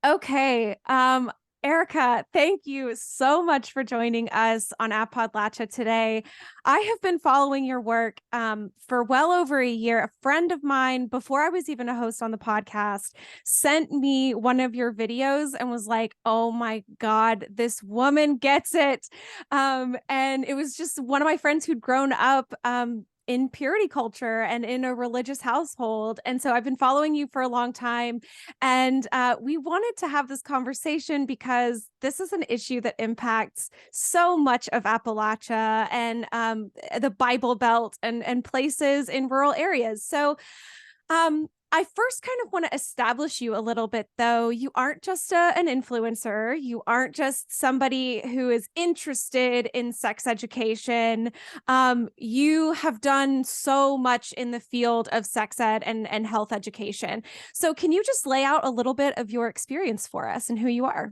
Okay. Erica, thank you so much for joining us on Appodlachia today. I have been following your work for well over a year. A friend of mine, before I was even a host on the podcast, sent me one of your videos and was like, oh my God, this woman gets it. And it was just one of my friends who'd grown up in purity culture and in a religious household. And so I've been following you for a long time. And we wanted to have this conversation because this is an issue that impacts so much of Appalachia and the Bible Belt and places in rural areas. So I first kind of want to establish you a little bit, though. You aren't just an influencer. You aren't just somebody who is interested in sex education. You have done so much in the field of sex ed and health education. So can you just lay out a little bit of your experience for us and who you are?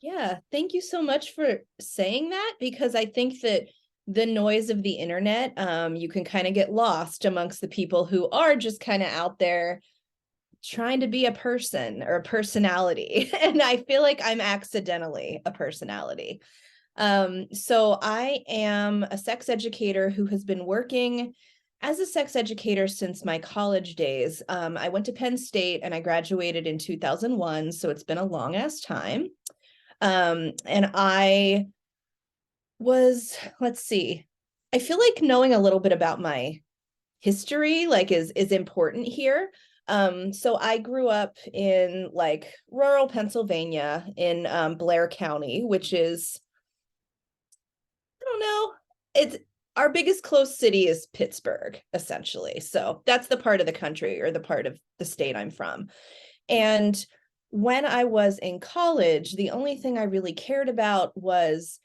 Yeah, thank you so much for saying that, because I think that the noise of the internet, you can kind of get lost amongst the people who are just kind of out there trying to be a person or a personality. And I feel like I'm accidentally a personality. So I am a sex educator who has been working as a sex educator since my college days. I went to Penn State and I graduated in 2001, so it's been a long ass time. And I was, let's see, I feel like knowing a little bit about my history is important here. So I grew up in like rural Pennsylvania in Blair County, which is, I don't know, it's our biggest close city is Pittsburgh, essentially. So that's the part of the country or the part of the state I'm from. And when I was in college, the only thing I really cared about was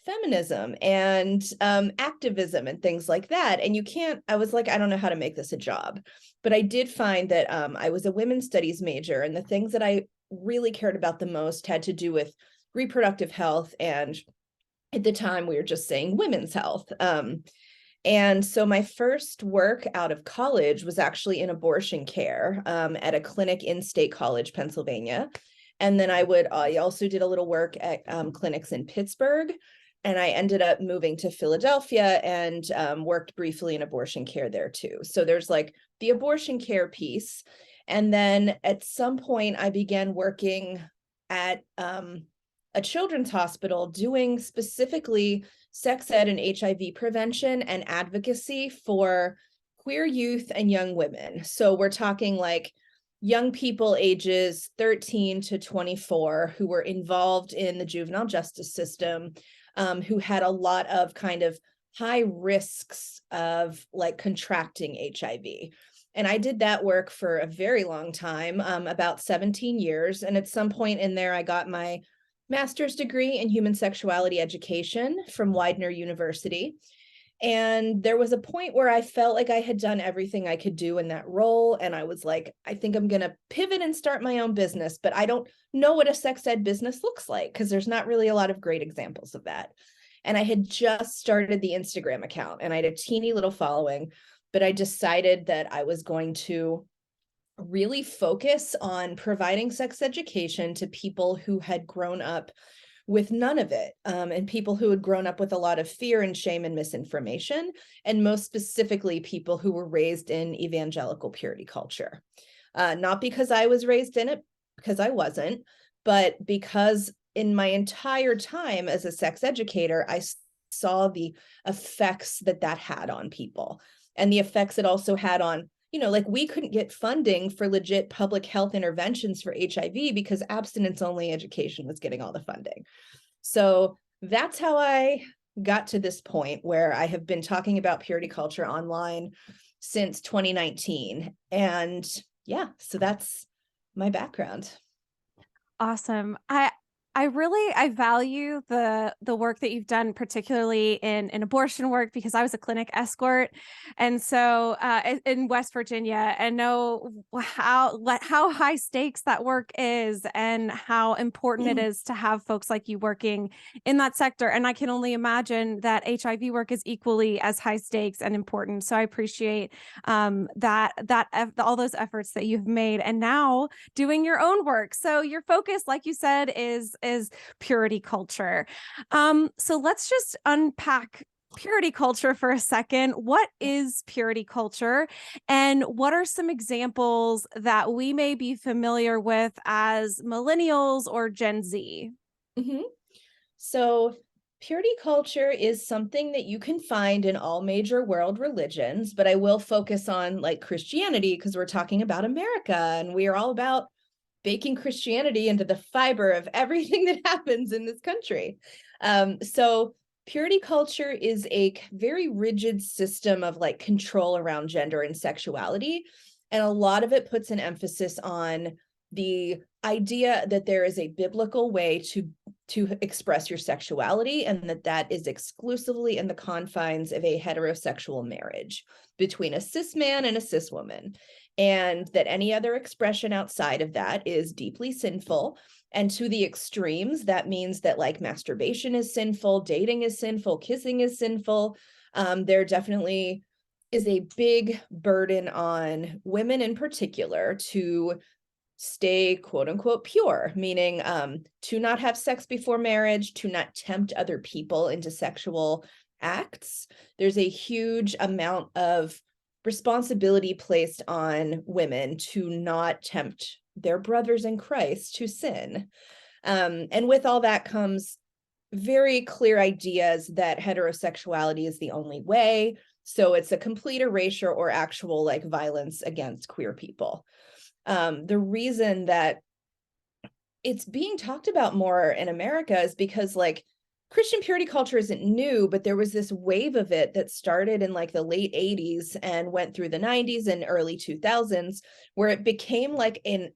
feminism and activism and things like that. And I was like, I don't know how to make this a job. But I did find that I was a women's studies major, and the things that I really cared about the most had to do with reproductive health. And at the time, we were just saying women's health. And so my first work out of college was actually in abortion care at a clinic in State College, Pennsylvania. And then I also did a little work at clinics in Pittsburgh. And I ended up moving to Philadelphia and worked briefly in abortion care there too. So there's like the abortion care piece. And then at some point, I began working at a children's hospital doing specifically sex ed and HIV prevention and advocacy for queer youth and young women. So we're talking like young people ages 13 to 24 who were involved in the juvenile justice system, who had a lot of kind of high risks of like contracting HIV. And I did that work for a very long time, about 17 years. And at some point in there, I got my master's degree in human sexuality education from Widener University. And there was a point where I felt like I had done everything I could do in that role. And I was like, I think I'm going to pivot and start my own business, but I don't know what a sex ed business looks like because there's not really a lot of great examples of that. And I had just started the Instagram account and I had a teeny little following, but I decided that I was going to really focus on providing sex education to people who had grown up with none of it, and people who had grown up with a lot of fear and shame and misinformation, and most specifically, people who were raised in evangelical purity culture. Not because I was raised in it, because I wasn't, but because in my entire time as a sex educator, I saw the effects that had on people and the effects it also had on, like we couldn't get funding for legit public health interventions for HIV because abstinence only education was getting all the funding. So that's how I got to this point where I have been talking about purity culture online since 2019. And yeah, so that's my background. Awesome. I value the work that you've done, particularly in abortion work, because I was a clinic escort, and so in West Virginia, and know how high stakes that work is, and how important it is to have folks like you working in that sector. And I can only imagine that HIV work is equally as high stakes and important. So I appreciate all those efforts that you've made, and now doing your own work. So your focus, like you said, is purity culture. So let's just unpack purity culture for a second. What is purity culture, and what are some examples that we may be familiar with as millennials or Gen Z? Mm-hmm. So purity culture is something that you can find in all major world religions, but I will focus on like Christianity because we're talking about America and we are all about baking Christianity into the fiber of everything that happens in this country. So purity culture is a very rigid system of like control around gender and sexuality. And a lot of it puts an emphasis on the idea that there is a biblical way to express your sexuality, and that is exclusively in the confines of a heterosexual marriage between a cis man and a cis woman, and that any other expression outside of that is deeply sinful. And to the extremes, that means that like masturbation is sinful, dating is sinful, kissing is sinful. There definitely is a big burden on women in particular to stay quote unquote pure, meaning to not have sex before marriage, to not tempt other people into sexual acts. There's a huge amount of responsibility placed on women to not tempt their brothers in Christ to sin. And with all that comes very clear ideas that heterosexuality is the only way. So it's a complete erasure or actual like violence against queer people. The reason that it's being talked about more in America is because like Christian purity culture isn't new, but there was this wave of it that started in like the late 80s and went through the 90s and early 2000s, where it became like a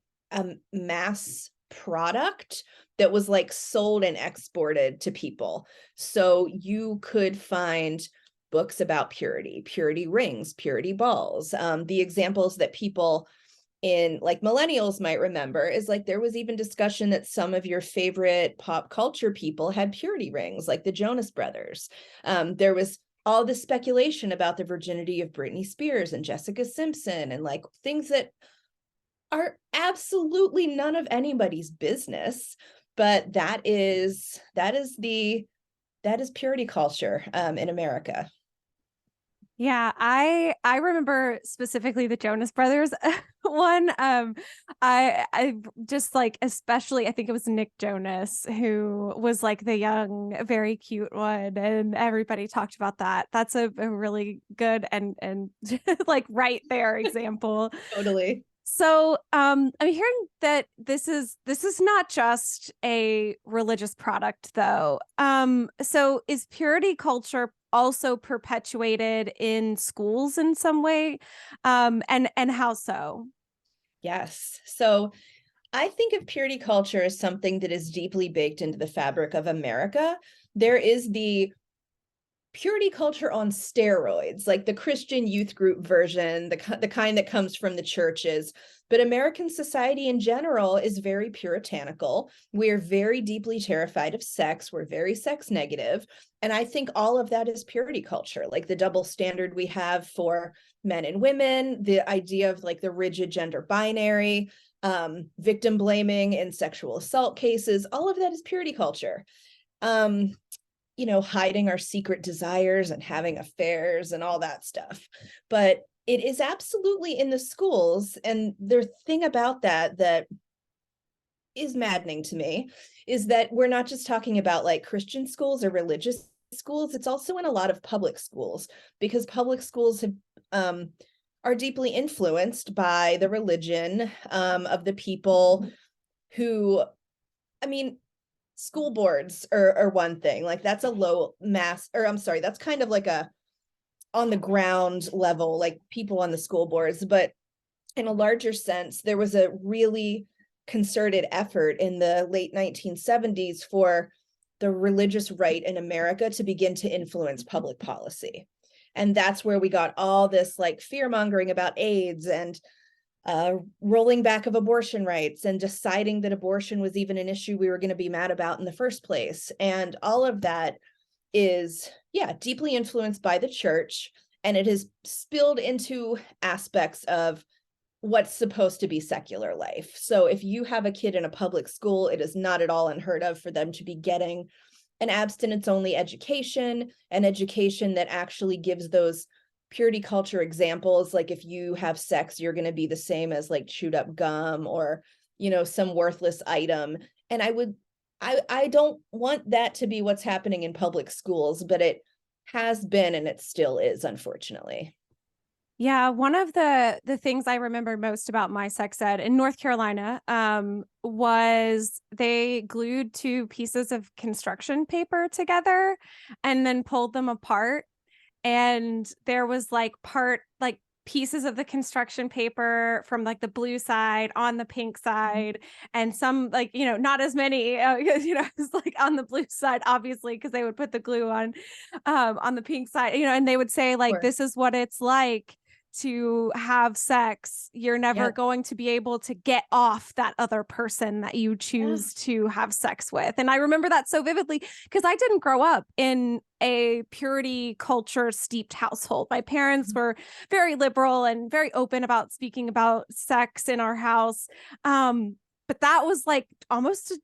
mass product that was like sold and exported to people. So you could find books about purity, purity rings, purity balls. The examples that people in like millennials might remember is like there was even discussion that some of your favorite pop culture people had purity rings, like the Jonas Brothers. There was all this speculation about the virginity of Britney Spears and Jessica Simpson, and like things that are absolutely none of anybody's business, but that is purity culture in America. Yeah, I remember specifically the Jonas Brothers one. I just like, especially I think it was Nick Jonas who was like the young, very cute one, and everybody talked about that. That's a really good and like right there example. Totally. So I'm hearing that this is not just a religious product though. So is purity culture also perpetuated in schools in some way? And how so? Yes. So I think of purity culture as something that is deeply baked into the fabric of America. There is the purity culture on steroids, like the Christian youth group version, the kind that comes from the churches. But American society in general is very puritanical. We're very deeply terrified of sex. We're very sex negative. And I think all of that is purity culture, like the double standard we have for men and women, the idea of like the rigid gender binary, victim blaming in sexual assault cases. All of that is purity culture. Hiding our secret desires and having affairs and all that stuff. But it is absolutely in the schools. And the thing about that is maddening to me is that we're not just talking about like Christian schools or religious schools. It's also in a lot of public schools, because public schools are deeply influenced by the religion of the people who, I mean, school boards are one thing, like that's a low mass, or I'm sorry, that's kind of like a on the ground level, like people on the school boards. But in a larger sense, there was a really concerted effort in the late 1970s for the religious right in America to begin to influence public policy. And that's where we got all this like fear mongering about AIDS and rolling back of abortion rights and deciding that abortion was even an issue we were going to be mad about in the first place. And all of that is, yeah, deeply influenced by the church. And it has spilled into aspects of what's supposed to be secular life. So if you have a kid in a public school, it is not at all unheard of for them to be getting an abstinence-only education, an education that actually gives those purity culture examples. Like if you have sex, you're going to be the same as like chewed up gum or, you know, some worthless item. And I don't want that to be what's happening in public schools, but it has been, and it still is, unfortunately. Yeah, one of the things I remember most about my sex ed in North Carolina was they glued two pieces of construction paper together and then pulled them apart. And there was like pieces of the construction paper from like the blue side on the pink side, and some like, you know, not as many, you know, it's like on the blue side, obviously, because they would put the glue on the pink side, you know, and they would say like, Sure. this is what it's like to have sex. You're never Yep. going to be able to get off that other person that you Yeah. choose to have sex with. And I remember that so vividly because I didn't grow up in a purity culture steeped household. My parents were very liberal and very open about speaking about sex in our house. But that was like almost a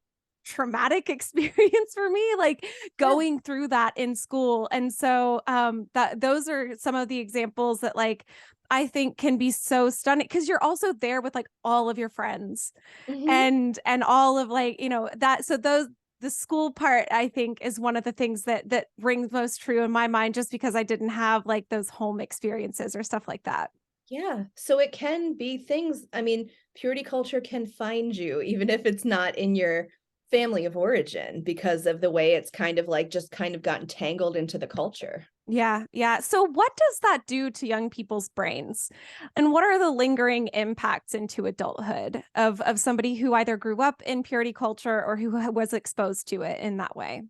traumatic experience for me, like Yeah. going through that in school. And so that those are some of the examples that like I think can be so stunning because you're also there with like all of your friends Mhm. and all of like, you know, that so those the school part I think is one of the things that rings most true in my mind just because I didn't have like those home experiences or stuff like that. Yeah. So it can be things, I mean, purity culture can find you, even if it's not in your family of origin, because of the way it's kind of like just kind of gotten tangled into the culture. Yeah, yeah. So what does that do to young people's brains? And what are the lingering impacts into adulthood of somebody who either grew up in purity culture or who was exposed to it in that way?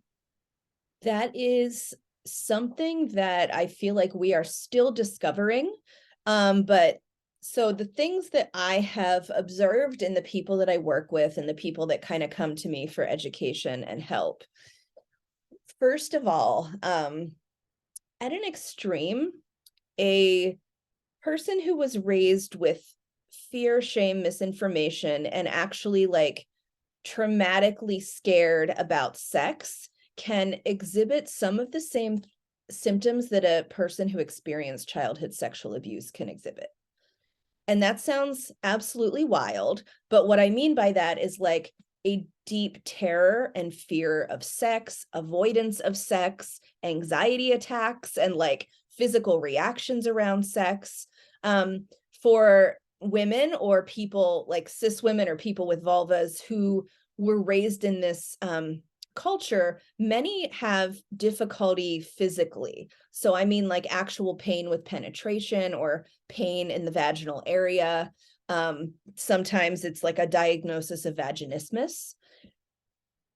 That is something that I feel like we are still discovering. But so the things that I have observed in the people that I work with and the people that kind of come to me for education and help. First of all, at an extreme, a person who was raised with fear, shame, misinformation, and actually like traumatically scared about sex can exhibit some of the same symptoms that a person who experienced childhood sexual abuse can exhibit. And that sounds absolutely wild, but what I mean by that is like a deep terror and fear of sex, avoidance of sex, anxiety attacks, and like physical reactions around sex. For women or people like cis women or people with vulvas who were raised in this culture, many have difficulty physically. So I mean like actual pain with penetration or pain in the vaginal area. Sometimes it's like a diagnosis of vaginismus.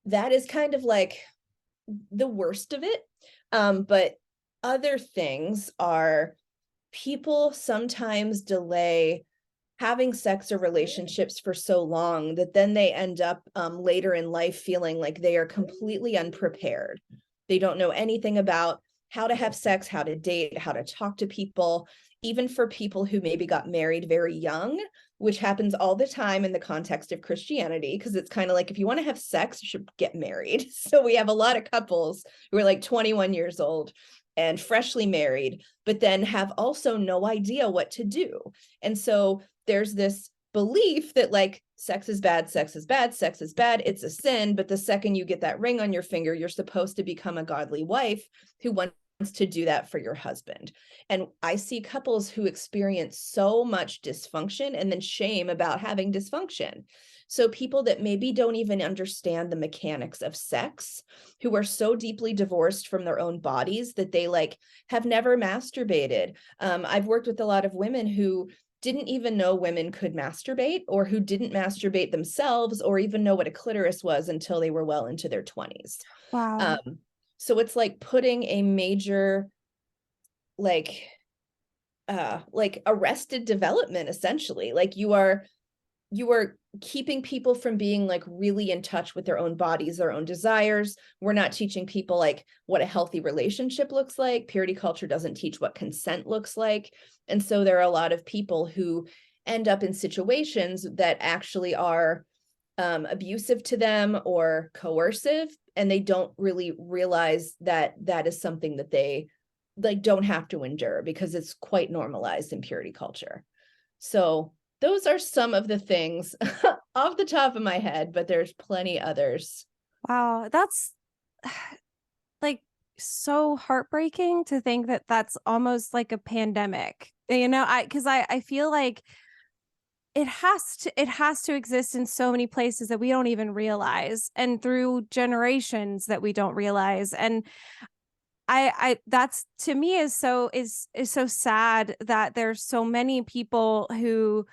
That is kind of like the worst of it. But other things are people sometimes delay having sex or relationships for so long that then they end up later in life feeling like they are completely unprepared. They don't know anything about how to have sex, how to date, how to talk to people, even for people who maybe got married very young, which happens all the time in the context of Christianity, because it's kind of like if you want to have sex, you should get married. So we have a lot of couples who are like 21 years old and freshly married, but then have also no idea what to do. And so there's this belief that like sex is bad, sex is bad, sex is bad, it's a sin. But the second you get that ring on your finger, you're supposed to become a godly wife who wants to do that for your husband. And I see couples who experience so much dysfunction and then shame about having dysfunction. So people that maybe don't even understand the mechanics of sex, who are so deeply divorced from their own bodies that they like have never masturbated. I've worked with a lot of women who didn't even know women could masturbate, or who didn't masturbate themselves, or even know what a clitoris was until they were well into their 20s. Wow. So it's like putting a major like arrested development, essentially. Like you are keeping people from being like really in touch with their own bodies, their own desires. We're not teaching people like what a healthy relationship looks like. Purity culture doesn't teach what consent looks like. And so there are a lot of people who end up in situations that actually are abusive to them or coercive, and they don't really realize that that is something that they like don't have to endure because it's quite normalized in purity culture. So those are some of the things off the top of my head, but there's plenty others. Wow. That's like so heartbreaking to think that that's almost like a pandemic. Because I feel like it has to exist in so many places that we don't even realize, and through generations that we don't realize. And I that's, to me, is so sad that there's so many people who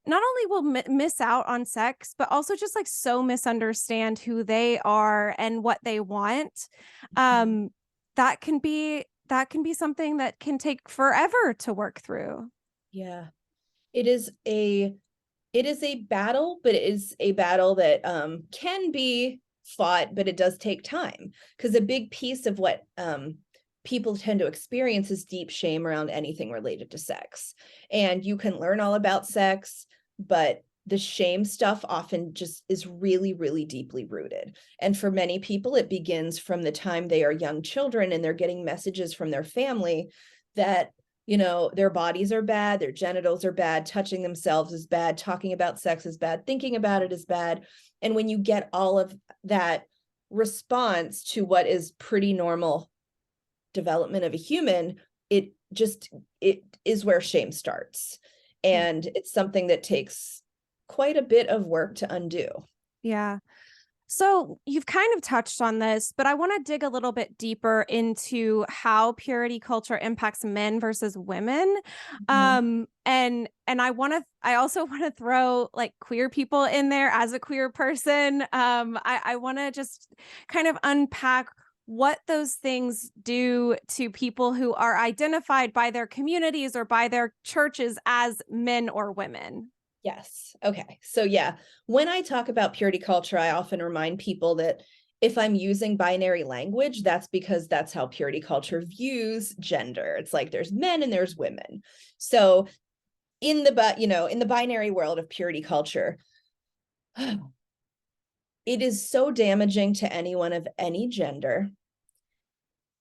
not only will miss out on sex, but also just like so misunderstand who they are and what they want. Um, that can be something that can take forever to work through. Yeah. It is a battle, but it is a battle that can be fought, but it does take time, because a big piece of what people tend to experience is deep shame around anything related to sex. And you can learn all about sex, but the shame stuff often just is really, really deeply rooted. And for many people, it begins from the time they are young children and they're getting messages from their family that, you know, their bodies are bad, their genitals are bad, touching themselves is bad, talking about sex is bad, thinking about it is bad. And when you get all of that response to what is pretty normal development of a human, it is where shame starts. And it's something that takes quite a bit of work to undo. Yeah. So you've kind of touched on this, but I want to dig a little bit deeper into how purity culture impacts men versus women. And I also want to throw like queer people in there as a queer person. I want to just kind of unpack what those things do to people who are identified by their communities or by their churches as men or women. Yes. Okay. So yeah, when I talk about purity culture, I often remind people that if I'm using binary language, that's because that's how purity culture views gender. It's like there's men and there's women. So in the binary world of purity culture, it is so damaging to anyone of any gender.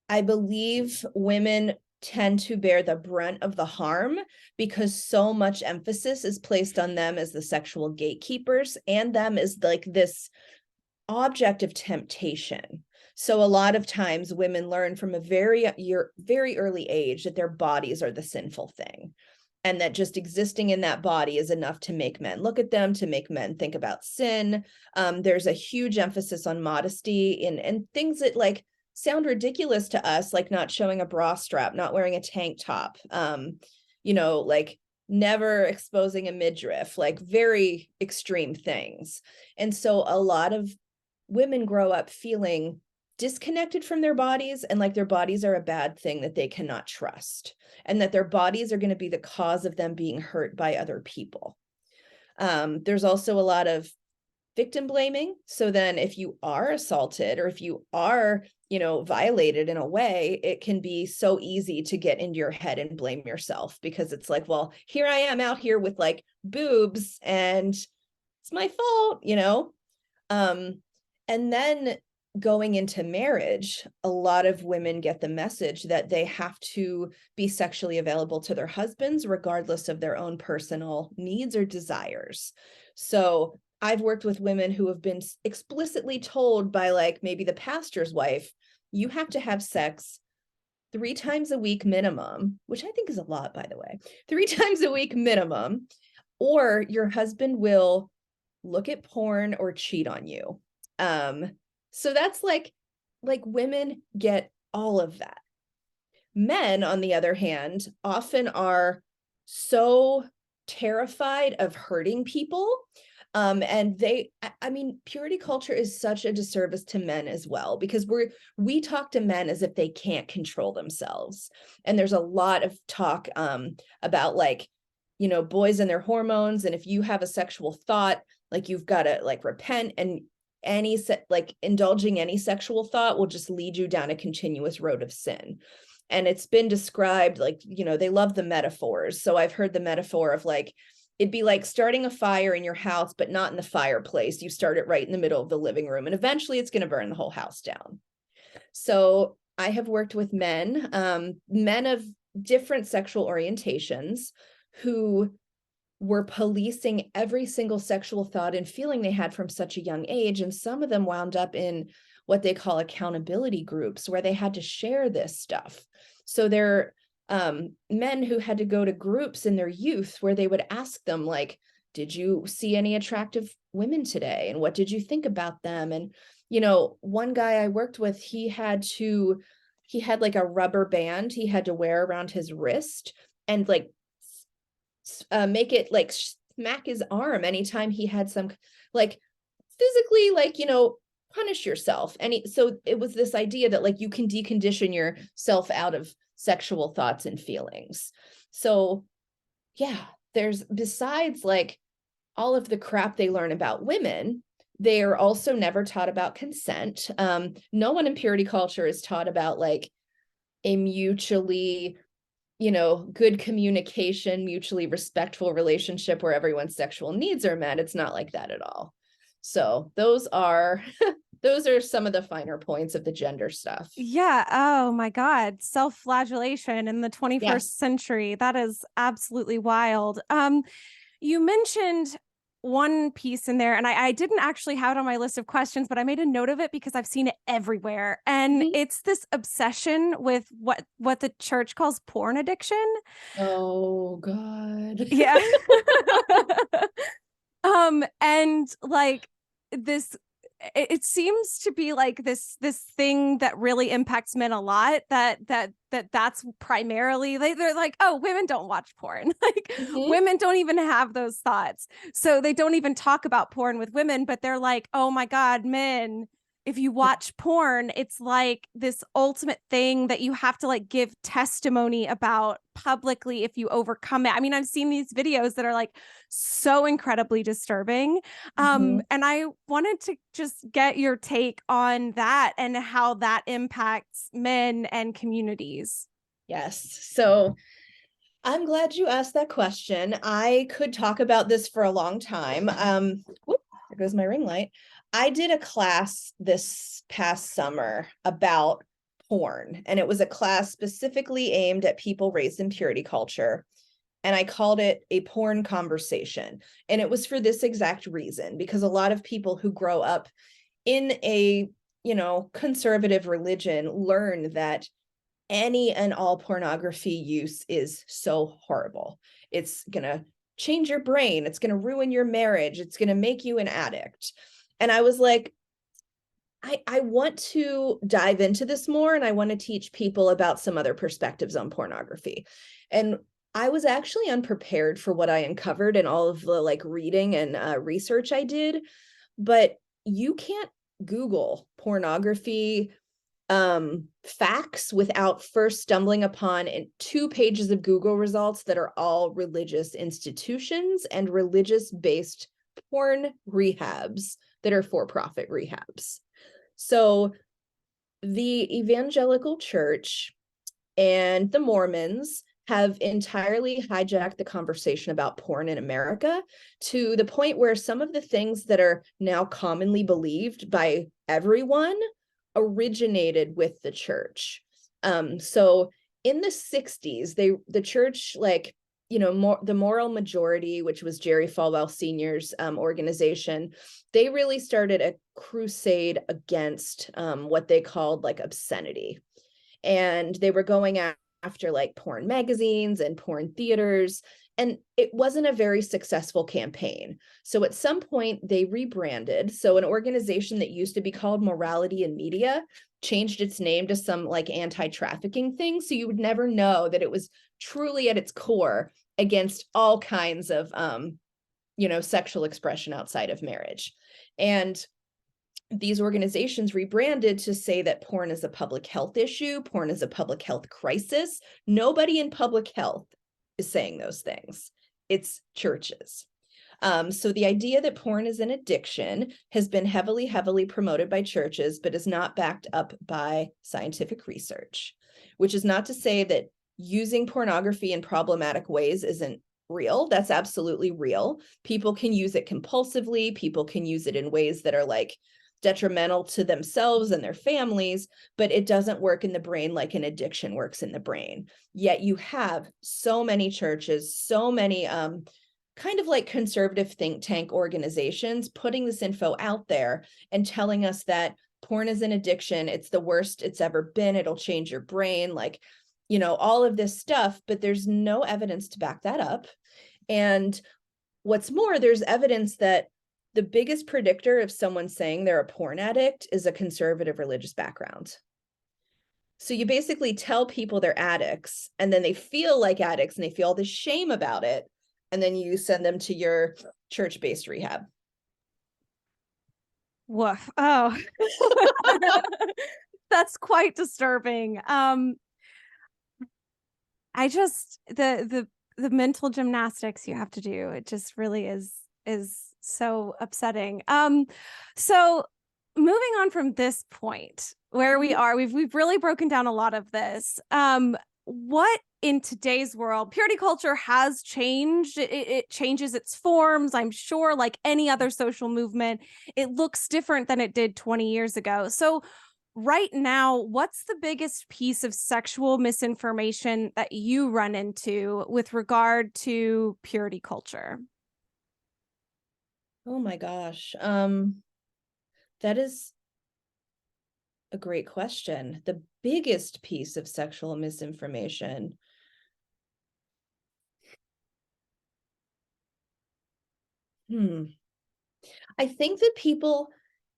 I believe women tend to bear the brunt of the harm because so much emphasis is placed on them as the sexual gatekeepers and them as like this object of temptation. So a lot of times women learn from a very early age that their bodies are the sinful thing, and that just existing in that body is enough to make men look at them, to make men think about sin. There's a huge emphasis on modesty and things that like sound ridiculous to us, like not showing a bra strap, not wearing a tank top, like never exposing a midriff, like very extreme things. And so a lot of women grow up feeling disconnected from their bodies and like their bodies are a bad thing that they cannot trust, and that their bodies are going to be the cause of them being hurt by other people. There's also a lot of victim blaming. So then if you are assaulted or if you are, violated in a way, it can be so easy to get into your head and blame yourself, because it's like, well, here I am out here with like boobs and it's my fault. And then going into marriage, a lot of women get the message that they have to be sexually available to their husbands, regardless of their own personal needs or desires. So I've worked with women who have been explicitly told by like maybe the pastor's wife, you have to have sex 3 times a week minimum, which I think is a lot, by the way, 3 times a week minimum, or your husband will look at porn or cheat on you. So that's like women get all of that. Men, on the other hand, often are so terrified of hurting people. And I mean, purity culture is such a disservice to men as well, because we talk to men as if they can't control themselves. And there's a lot of talk about like, you know, boys and their hormones. And if you have a sexual thought, like you've got to like repent, and like indulging any sexual thought will just lead you down a continuous road of sin. And it's been described like, you know, they love the metaphors. So I've heard the metaphor of like, it'd be like starting a fire in your house, but not in the fireplace. You start it right in the middle of the living room, and eventually it's going to burn the whole house down. So I have worked with men of different sexual orientations who were policing every single sexual thought and feeling they had from such a young age. And some of them wound up in what they call accountability groups, where they had to share this stuff. So they're men who had to go to groups in their youth where they would ask them, like, did you see any attractive women today? And what did you think about them? And, you know, one guy I worked with, he had like a rubber band he had to wear around his wrist, and like make it like smack his arm anytime he had some like physically, like, you know, punish yourself. And so it was this idea that like you can decondition yourself out of sexual thoughts and feelings. So yeah, there's, besides like all of the crap they learn about women, they are also never taught about consent. No one in purity culture is taught about like a mutually, you know, good communication, mutually respectful relationship where everyone's sexual needs are met. It's not like that at all. So those are some of the finer points of the gender stuff. Yeah. Oh my God. Self-flagellation in the 21st Yeah. century. That is absolutely wild. You mentioned one piece in there, and I didn't actually have it on my list of questions, but I made a note of it because I've seen it everywhere. And it's this obsession with what the church calls porn addiction. Oh God. Yeah. And like this, it seems to be like this thing that really impacts men a lot, that's primarily they're like, oh, women don't watch porn. Like women don't even have those thoughts. So they don't even talk about porn with women, but they're like, oh my God, men, if you watch porn, it's like this ultimate thing that you have to like give testimony about publicly if you overcome it. I mean, I've seen these videos that are like so incredibly disturbing. And I wanted to just get your take on that and how that impacts men and communities. Yes. So I'm glad you asked that question. I could talk about this for a long time. Whoop, there goes my ring light. I did a class this past summer about porn, and it was a class specifically aimed at people raised in purity culture. And I called it a porn conversation. And it was for this exact reason, because a lot of people who grow up in a, you know, conservative religion learn that any and all pornography use is so horrible. It's going to change your brain. It's going to ruin your marriage. It's going to make you an addict. And I was like, I want to dive into this more, and I want to teach people about some other perspectives on pornography. And I was actually unprepared for what I uncovered and all of the like reading and research I did. But you can't Google pornography facts without first stumbling upon 2 pages of Google results that are all religious institutions and religious-based porn rehabs that are for-profit rehabs. So the evangelical church and the Mormons have entirely hijacked the conversation about porn in America to the point where some of the things that are now commonly believed by everyone originated with the church. So in the 60s, the church, like, you know, the Moral Majority, which was Jerry Falwell Sr.'s organization, they really started a crusade against what they called like obscenity. And they were going after like porn magazines and porn theaters. And it wasn't a very successful campaign. So at some point they rebranded. So an organization that used to be called Morality in Media changed its name to some like anti-trafficking thing. So you would never know that it was truly at its core against all kinds of, sexual expression outside of marriage. And these organizations rebranded to say that porn is a public health issue, porn is a public health crisis. Nobody in public health is saying those things. It's churches. So the idea that porn is an addiction has been heavily, heavily promoted by churches, but is not backed up by scientific research, which is not to say that using pornography in problematic ways isn't real. That's absolutely real. People can use it compulsively. People can use it in ways that are like detrimental to themselves and their families, but it doesn't work in the brain like an addiction works in the brain. Yet you have so many churches, so many kind of like conservative think tank organizations putting this info out there and telling us that porn is an addiction. It's the worst it's ever been. It'll change your brain, like, all of this stuff, but there's no evidence to back that up. And what's more, there's evidence that the biggest predictor of someone saying they're a porn addict is a conservative religious background. So you basically tell people they're addicts, and then they feel like addicts and they feel all this shame about it. And then you send them to your church-based rehab. Woof. Oh, that's quite disturbing. I just, the mental gymnastics you have to do, it just really is so upsetting. So moving on from this point where we are, we've really broken down a lot of this. What in today's world, purity culture has changed. It changes its forms, I'm sure, like any other social movement. It looks different than it did 20 years ago. So right now, what's the biggest piece of sexual misinformation that you run into with regard to purity culture? Oh my gosh. That is a great question. The biggest piece of sexual misinformation. I think that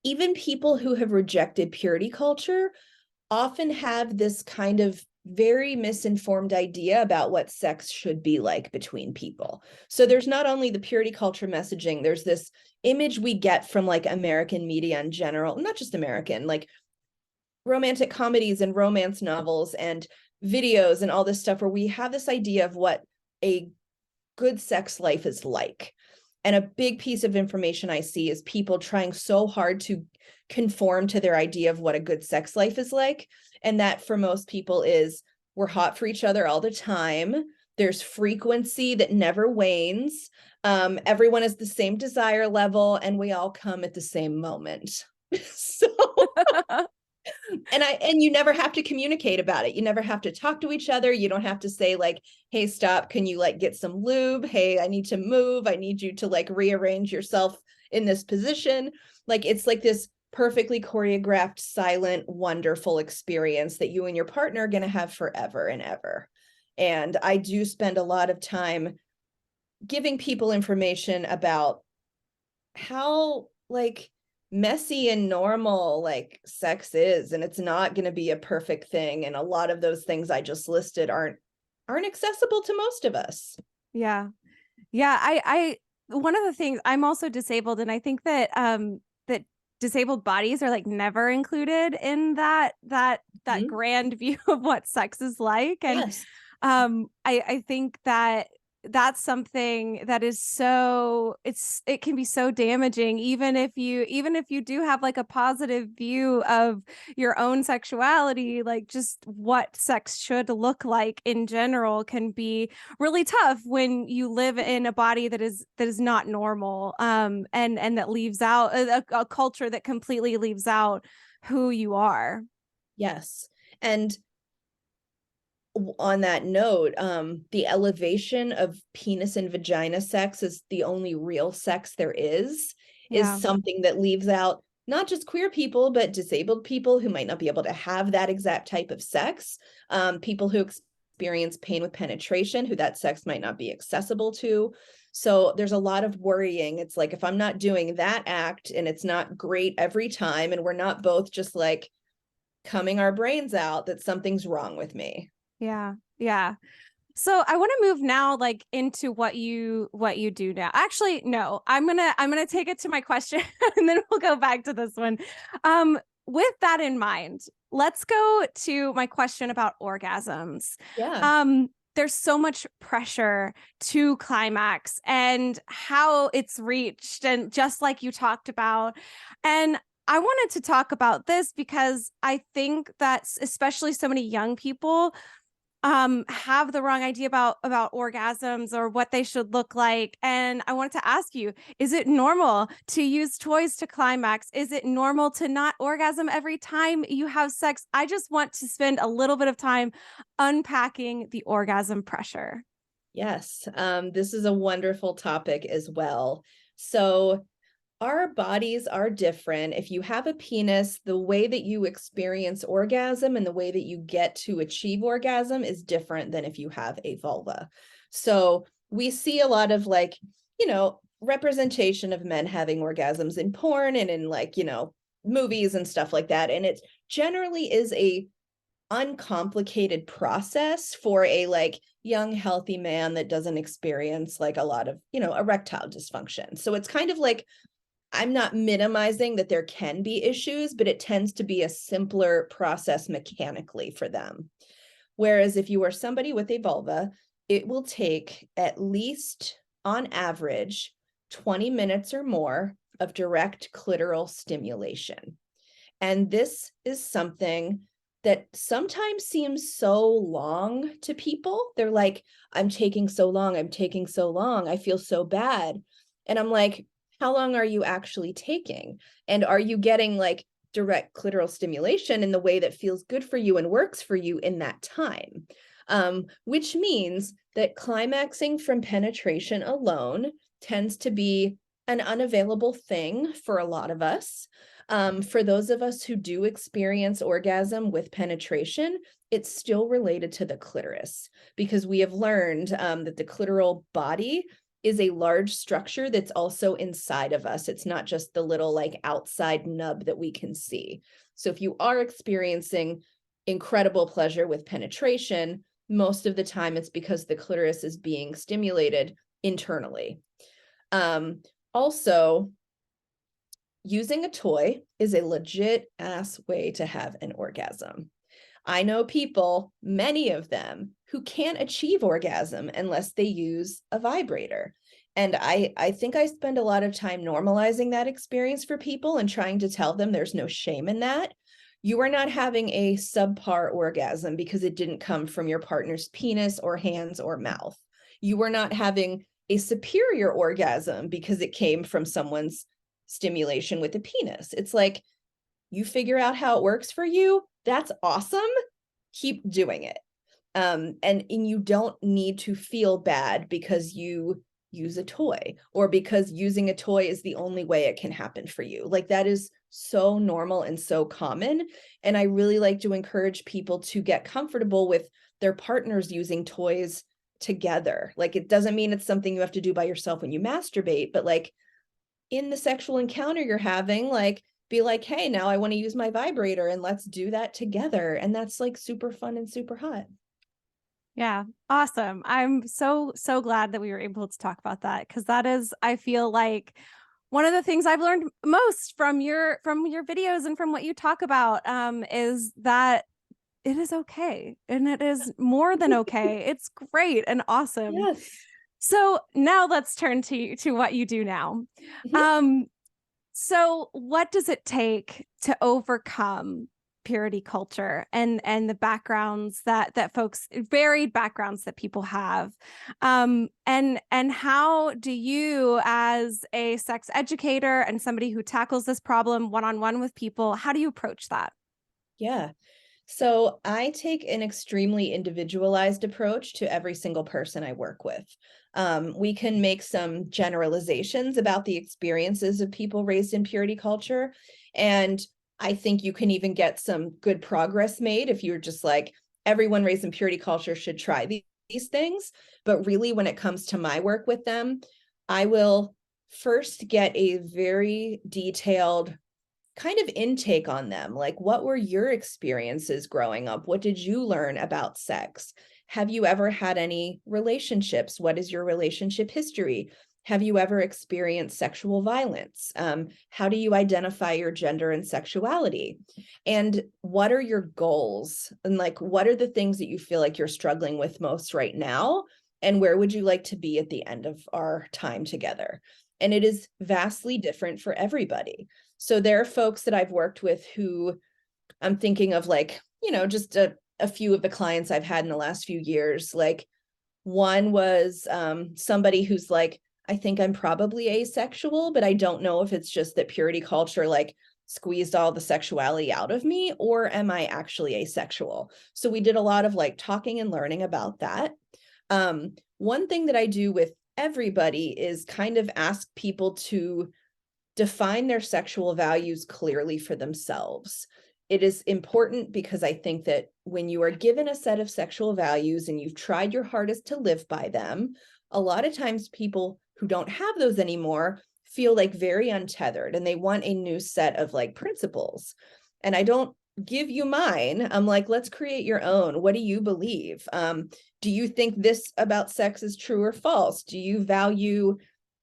even people who have rejected purity culture, often have this kind of very misinformed idea about what sex should be like between people. So there's not only the purity culture messaging, there's this image we get from like American media in general, not just American, like romantic comedies and romance novels and videos and all this stuff, where we have this idea of what a good sex life is like. And a big piece of information I see is people trying so hard to conform to their idea of what a good sex life is like. And that for most people is, we're hot for each other all the time. There's frequency that never wanes. Everyone has the same desire level and we all come at the same moment. So and you never have to communicate about it. You never have to talk to each other. You don't have to say like, hey, stop, can you like get some lube? Hey, I need to move. I need you to like rearrange yourself in this position. Like, it's like this perfectly choreographed, silent, wonderful experience that you and your partner are going to have forever and ever. And I do spend a lot of time giving people information about how like messy and normal like sex is, and it's not going to be a perfect thing, and a lot of those things I just listed aren't accessible to most of us. Yeah. I one of the things, I'm also disabled, and I think that that disabled bodies are like never included in that grand view of what sex is like. And Yes. I think that that's something that is so, it can be so damaging, even if you do have like a positive view of your own sexuality. Like, just what sex should look like in general can be really tough when you live in a body that is not normal, and that leaves out a culture that completely leaves out who you are. Yes. And on that note, the elevation of penis and vagina sex as the only real sex there is Yeah. something that leaves out not just queer people, but disabled people who might not be able to have that exact type of sex, people who experience pain with penetration, who that sex might not be accessible to. So there's a lot of worrying. It's like, if I'm not doing that act and it's not great every time, and we're not both just like coming our brains out, that something's wrong with me. Yeah. So I want to move now like into what you do now. Actually, no, I'm gonna take it to my question and then we'll go back to this one. With that in mind, let's go to my question about orgasms. Yeah. There's so much pressure to climax and how it's reached, and just like you talked about. And I wanted to talk about this because I think that especially so many young people have the wrong idea about orgasms or what they should look like. And I wanted to ask you, is it normal to use toys to climax? Is it normal to not orgasm every time you have sex? I just want to spend a little bit of time unpacking the orgasm pressure. Yes. This is a wonderful topic as well. So our bodies are different. If you have a penis, the way that you experience orgasm and the way that you get to achieve orgasm is different than if you have a vulva. So we see a lot of like, representation of men having orgasms in porn and in like, movies and stuff like that. And it generally is a uncomplicated process for a like young healthy man that doesn't experience like a lot of erectile dysfunction. So it's kind of like, I'm not minimizing that there can be issues, but it tends to be a simpler process mechanically for them. Whereas if you are somebody with a vulva, it will take at least on average 20 minutes or more of direct clitoral stimulation. And this is something that sometimes seems so long to people. They're like, I'm taking so long. I'm taking so long. I feel so bad. And I'm like, how long are you actually taking? And are you getting like direct clitoral stimulation in the way that feels good for you and works for you in that time? Which means that climaxing from penetration alone tends to be an unavailable thing for a lot of us. For those of us who do experience orgasm with penetration, it's still related to the clitoris because we have learned that the clitoral body is a large structure that's also inside of us. It's not just the little like outside nub that we can see. So if you are experiencing incredible pleasure with penetration, most of the time it's because the clitoris is being stimulated internally. Also, using a toy is a legit ass way to have an orgasm. I know people, many of them, who can't achieve orgasm unless they use a vibrator. And I think I spend a lot of time normalizing that experience for people and trying to tell them there's no shame in that. You are not having a subpar orgasm because it didn't come from your partner's penis or hands or mouth. You are not having a superior orgasm because it came from someone's stimulation with a penis. It's like, you figure out how it works for you. That's awesome. Keep doing it. And you don't need to feel bad because you use a toy or because using a toy is the only way it can happen for you. Like that is so normal and so common. And I really like to encourage people to get comfortable with their partners using toys together. Like it doesn't mean it's something you have to do by yourself when you masturbate, but like in the sexual encounter you're having, like be like, hey, now I want to use my vibrator and let's do that together. And that's like super fun and super hot. Yeah, awesome. I'm so glad that we were able to talk about that because that is, I feel like, one of the things I've learned most from your videos and from what you talk about is that it is okay, and it is more than okay. It's great and awesome. Yes. So now let's turn to what you do now. So what does it take to overcome purity culture and the backgrounds that folks, varied backgrounds that people have, and how do you, as a sex educator and somebody who tackles this problem one-on-one with people, how do you approach that? Yeah. So I take an extremely individualized approach to every single person I work with. We can make some generalizations about the experiences of people raised in purity culture. And I think you can even get some good progress made if you're just like, everyone raised in purity culture should try these things. But really, when it comes to my work with them, I will first get a very detailed kind of intake on them. Like, what were your experiences growing up? What did you learn about sex? Have you ever had any relationships? What is your relationship history? Have you ever experienced sexual violence? How do you identify your gender and sexuality? And what are your goals? And like, what are the things that you feel like you're struggling with most right now? And where would you like to be at the end of our time together? And it is vastly different for everybody. So there are folks that I've worked with who I'm thinking of, like, just a few of the clients I've had in the last few years. Like, one was somebody who's like, I think I'm probably asexual, but I don't know if it's just that purity culture like squeezed all the sexuality out of me, or am I actually asexual? So we did a lot of like talking and learning about that. One thing that I do with everybody is kind of ask people to define their sexual values clearly for themselves. It is important because I think that when you are given a set of sexual values and you've tried your hardest to live by them, a lot of times people who don't have those anymore feel like very untethered and they want a new set of like principles. And I don't give you mine. I'm like, let's create your own. What do you believe? Do you think this about sex is true or false? Do you value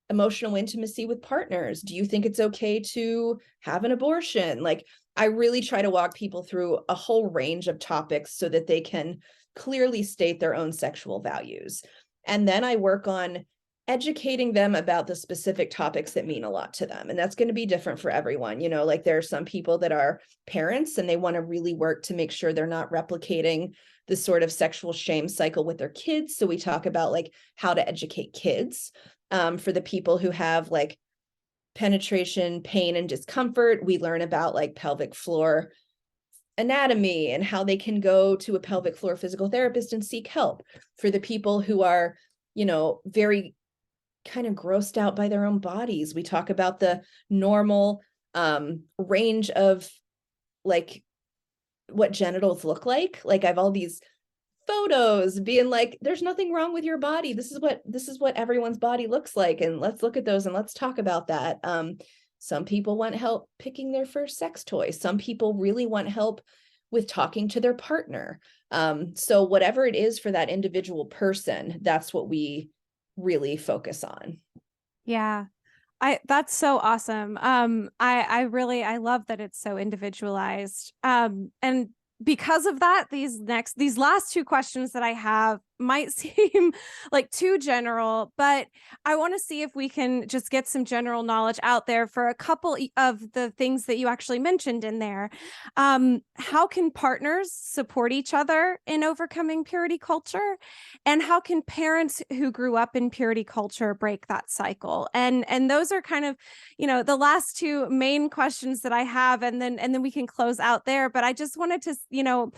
emotional intimacy with partners? Do you think it's okay to have an abortion? Like, I really try to walk people through a whole range of topics so that they can clearly state their own sexual values. And then I work on educating them about the specific topics that mean a lot to them. And that's going to be different for everyone. Like there are some people that are parents and they want to really work to make sure they're not replicating the sort of sexual shame cycle with their kids. So we talk about like how to educate kids. For the people who have like penetration, pain, and discomfort, we learn about like pelvic floor anatomy and how they can go to a pelvic floor physical therapist and seek help. For the people who are, very kind of grossed out by their own bodies, we talk about the normal range of like what genitals look like. Like I have all these photos being like, there's nothing wrong with your body. This is what everyone's body looks like. And let's look at those and let's talk about that. Some people want help picking their first sex toy. Some people really want help with talking to their partner. So whatever it is for that individual person, that's what we really focus on. Yeah. That's so awesome. I love that it's so individualized. And because of that, these last two questions that I have might seem like too general, but I want to see if we can just get some general knowledge out there for a couple of the things that you actually mentioned in there. How can partners support each other in overcoming purity culture? And how can parents who grew up in purity culture break that cycle? And those are kind of, the last two main questions that I have, and then we can close out there. But I just wanted to,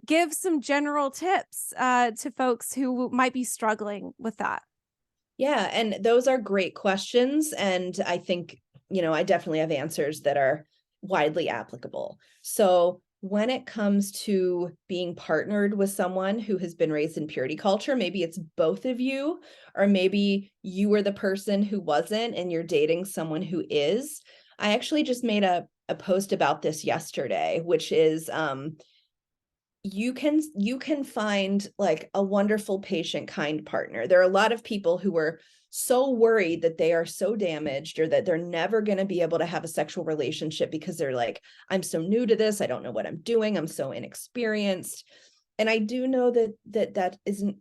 give some general tips to folks who might be struggling with that. Yeah, and those are great questions. And I think, I definitely have answers that are widely applicable. So when it comes to being partnered with someone who has been raised in purity culture, maybe it's both of you, or maybe you were the person who wasn't and you're dating someone who is. I actually just made a post about this yesterday, which is you can find like a wonderful, patient, kind partner. There are a lot of people who are so worried that they are so damaged or that they're never going to be able to have a sexual relationship because they're like, I'm so new to this. I don't know what I'm doing. I'm so inexperienced. And I do know that isn't,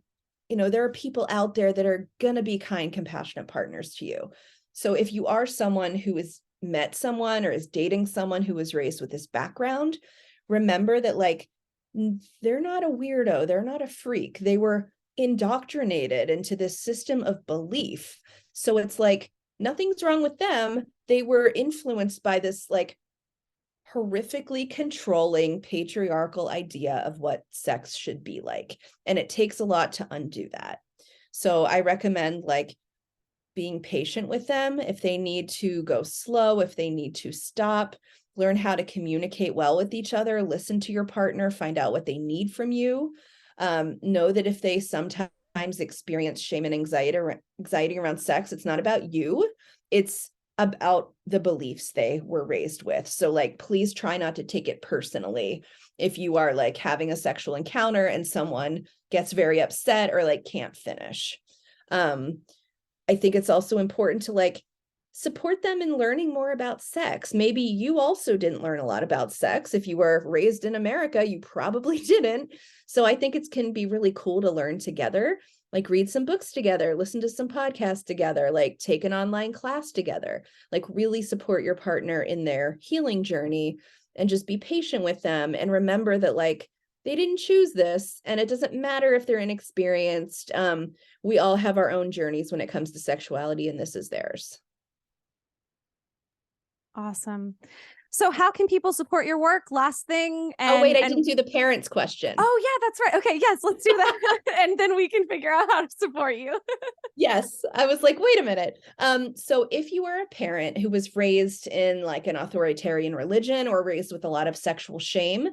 there are people out there that are going to be kind, compassionate partners to you. So if you are someone who has met someone or is dating someone who was raised with this background, remember that like, they're not a weirdo. They're not a freak. They were indoctrinated into this system of belief. So it's like, nothing's wrong with them. They were influenced by this like horrifically controlling patriarchal idea of what sex should be like. And it takes a lot to undo that. So I recommend like being patient with them. If they need to go slow, if they need to stop, learn how to communicate well with each other, listen to your partner, find out what they need from you. Know that if they sometimes experience shame and anxiety around sex, it's not about you. It's about the beliefs they were raised with. So like, please try not to take it personally if you are like having a sexual encounter and someone gets very upset or like can't finish. I think it's also important to like support them in learning more about sex. Maybe you also didn't learn a lot about sex. If you were raised in America, you probably didn't. So I think it can be really cool to learn together, like read some books together, listen to some podcasts together, like take an online class together, like really support your partner in their healing journey and just be patient with them. And remember that like, they didn't choose this, and it doesn't matter if they're inexperienced. We all have our own journeys when it comes to sexuality, and this is theirs. Awesome. So how can people support your work? Last thing. Oh, wait, I didn't do the parents question. Oh, yeah, that's right. Okay, yes, let's do that. And then we can figure out how to support you. Yes, I was like, wait a minute. So if you are a parent who was raised in like an authoritarian religion or raised with a lot of sexual shame,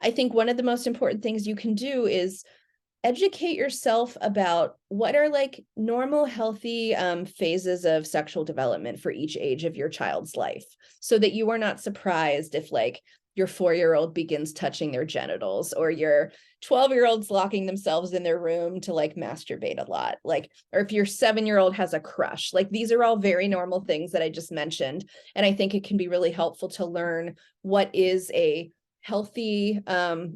I think one of the most important things you can do is educate yourself about what are like normal, healthy phases of sexual development for each age of your child's life, so that you are not surprised if like your 4-year-old begins touching their genitals, or your 12-year-old's locking themselves in their room to like masturbate a lot, like, or if your 7-year-old has a crush. Like, these are all very normal things that I just mentioned. And I think it can be really helpful to learn what is a healthy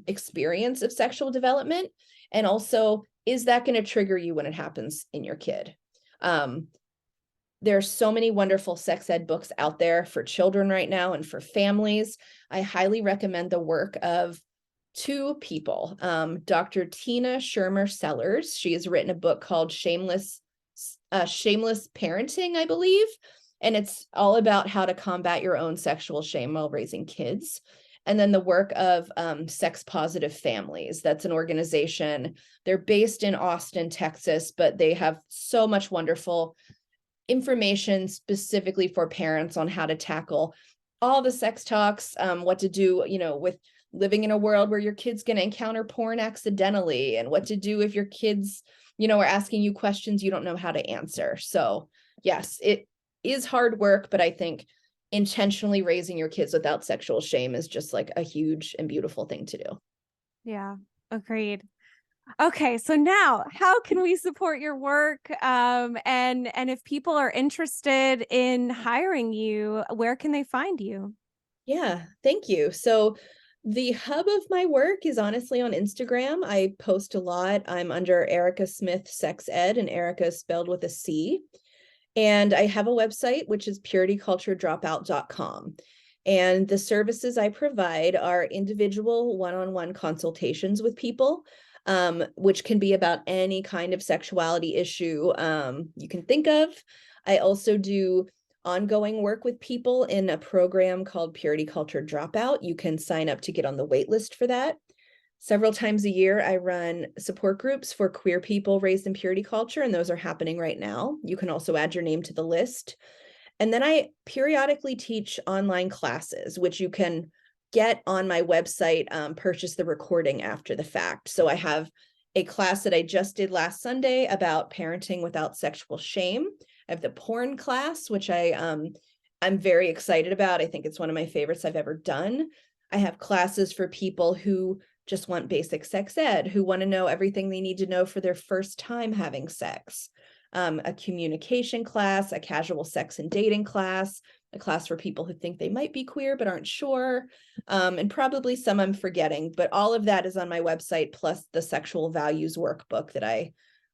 experience of sexual development. And also, is that going to trigger you when it happens in your kid? There's so many wonderful sex ed books out there for children right now and for families. I highly recommend the work of 2 people. Dr. Tina Shermer Sellers. She has written a book called Shameless Parenting, I believe. And it's all about how to combat your own sexual shame while raising kids. And then the work of Sex Positive Families. That's an organization. They're based in Austin, Texas, but they have so much wonderful information specifically for parents on how to tackle all the sex talks, what to do, with living in a world where your kid's going to encounter porn accidentally, and what to do if your kids, are asking you questions you don't know how to answer. So yes, it is hard work, but I think intentionally raising your kids without sexual shame is just like a huge and beautiful thing to do. Yeah, agreed. Okay, so now how can we support your work? And if people are interested in hiring you, where can they find you? Yeah, thank you. So the hub of my work is honestly on Instagram. I post a lot. I'm under Erica Smith Sex Ed, and Erica is spelled with a C. And I have a website, which is purityculturedropout.com. And the services I provide are individual one-on-one consultations with people, which can be about any kind of sexuality issue you can think of. I also do ongoing work with people in a program called Purity Culture Dropout. You can sign up to get on the wait list for that. Several times a year, I run support groups for queer people raised in purity culture, and those are happening right now. You can also add your name to the list. And then I periodically teach online classes, which you can get on my website, purchase the recording after the fact. So I have a class that I just did last Sunday about parenting without sexual shame. I have the porn class, which I'm very excited about. I think it's one of my favorites I've ever done. I have classes for people who just want basic sex ed, who want to know everything they need to know for their first time having sex. A communication class, a casual sex and dating class, a class for people who think they might be queer but aren't sure, and probably some I'm forgetting, but all of that is on my website, plus the sexual values workbook that I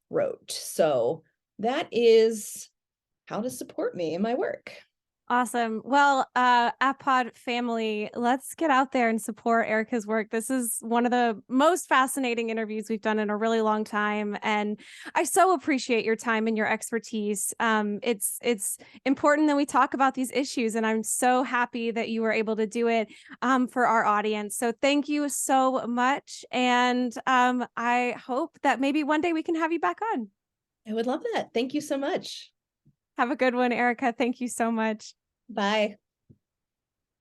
wrote. So that is how to support me in my work. Awesome. Well, Appod family, let's get out there and support Erica's work. This is one of the most fascinating interviews we've done in a really long time, and I so appreciate your time and your expertise. It's important that we talk about these issues, and I'm so happy that you were able to do it for our audience. So thank you so much, and I hope that maybe one day we can have you back on. I would love that. Thank you so much. Have a good one, Erica. Thank you so much. Bye.